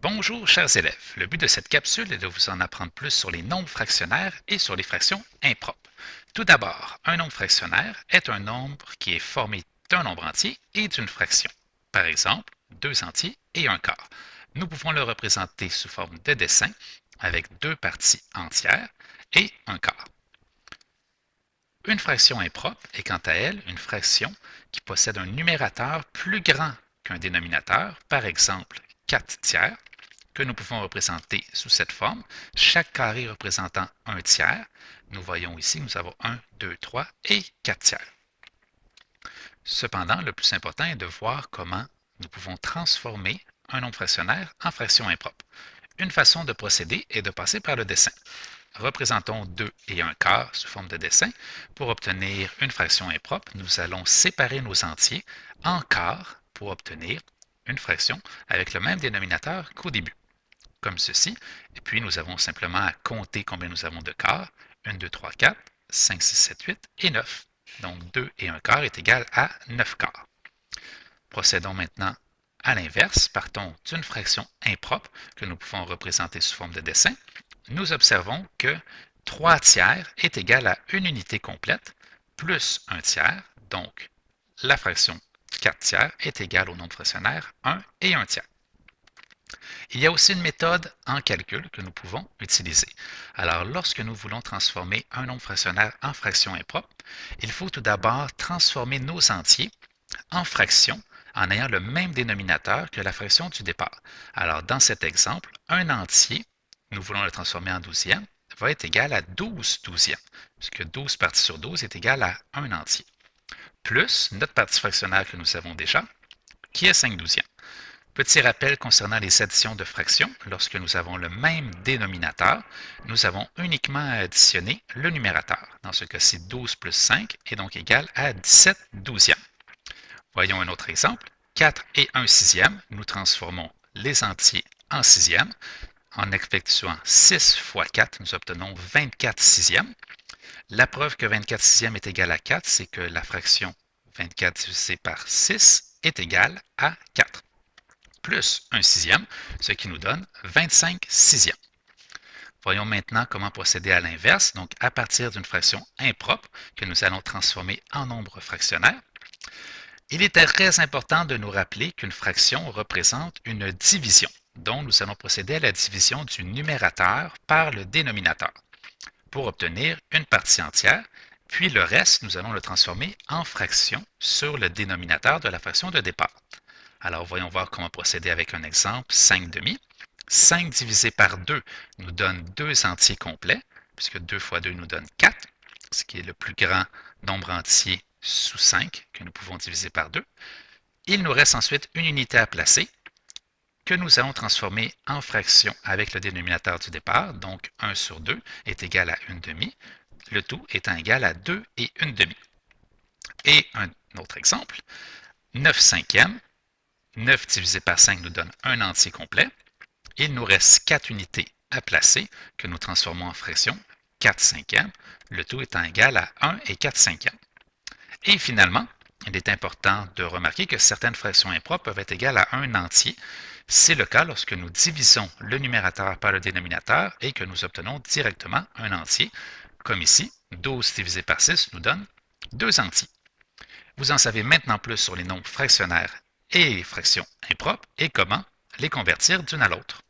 Bonjour chers élèves, le but de cette capsule est de vous en apprendre plus sur les nombres fractionnaires et sur les fractions impropres. Tout d'abord, un nombre fractionnaire est un nombre qui est formé d'un nombre entier et d'une fraction. Par exemple, 2 entiers et un quart. Nous pouvons le représenter sous forme de dessin avec deux parties entières et un quart. Une fraction impropre est quant à elle une fraction qui possède un numérateur plus grand qu'un dénominateur, par exemple 4 tiers, que nous pouvons représenter sous cette forme, chaque carré représentant un tiers. Nous voyons ici, nous avons 1, 2, 3 et 4 tiers. Cependant, le plus important est de voir comment nous pouvons transformer un nombre fractionnaire en fraction impropre. Une façon de procéder est de passer par le dessin. Représentons 2 et un quart sous forme de dessin. Pour obtenir une fraction impropre, nous allons séparer nos entiers en quarts pour obtenir une fraction avec le même dénominateur qu'au début, comme ceci. Et puis, nous avons simplement à compter combien nous avons de quarts. 1, 2, 3, 4, 5, 6, 7, 8 et 9. Donc, 2 et un quart est égal à 9 quarts. Procédons maintenant à l'inverse. Partons d'une fraction impropre que nous pouvons représenter sous forme de dessin. Nous observons que 3 tiers est égal à une unité complète plus un tiers. Donc, la fraction 4 tiers est égale au nombre fractionnaire 1 et 1 tiers. Il y a aussi une méthode en calcul que nous pouvons utiliser. Alors, lorsque nous voulons transformer un nombre fractionnaire en fraction impropre, il faut tout d'abord transformer nos entiers en fractions en ayant le même dénominateur que la fraction du départ. Alors, dans cet exemple, un entier, nous voulons le transformer en douzième, va être égal à 12 douzièmes, puisque 12 parties sur 12 est égal à un entier, plus notre partie fractionnaire que nous avons déjà, qui est 5 douzièmes. Petit rappel concernant les additions de fractions, lorsque nous avons le même dénominateur, nous avons uniquement à additionner le numérateur. Dans ce cas-ci, 12 plus 5 est donc égal à 17 douzièmes. Voyons un autre exemple. 4 et 1 sixième, nous transformons les entiers en sixième. En effectuant 6 fois 4, nous obtenons 24 sixièmes. La preuve que 24 sixièmes est égal à 4, c'est que la fraction 24 divisé par 6 est égale à 4, plus 1 sixième, ce qui nous donne 25 sixièmes. Voyons maintenant comment procéder à l'inverse, donc à partir d'une fraction impropre que nous allons transformer en nombre fractionnaire. Il est très important de nous rappeler qu'une fraction représente une division, donc nous allons procéder à la division du numérateur par le dénominateur pour obtenir une partie entière, puis le reste, nous allons le transformer en fraction sur le dénominateur de la fraction de départ. Alors, voyons voir comment procéder avec un exemple 5 demi. 5 divisé par 2 nous donne 2 entiers complets, puisque 2 fois 2 nous donne 4, ce qui est le plus grand nombre entier sous 5 que nous pouvons diviser par 2. Il nous reste ensuite une unité à placer que nous allons transformer en fraction avec le dénominateur du départ, donc 1 sur 2 est égal à 1 demi, le tout étant égal à 2 et 1 demi. Et un autre exemple, 9 cinquièmes, 9 divisé par 5 nous donne un entier complet. Il nous reste 4 unités à placer que nous transformons en fraction, 4 cinquièmes, le tout étant égal à 1 et 4 cinquièmes. Et finalement, il est important de remarquer que certaines fractions impropres peuvent être égales à un entier. C'est le cas lorsque nous divisons le numérateur par le dénominateur et que nous obtenons directement un entier, comme ici, 12 divisé par 6 nous donne 2 entiers. Vous en savez maintenant plus sur les nombres fractionnaires et les fractions impropres et comment les convertir d'une à l'autre.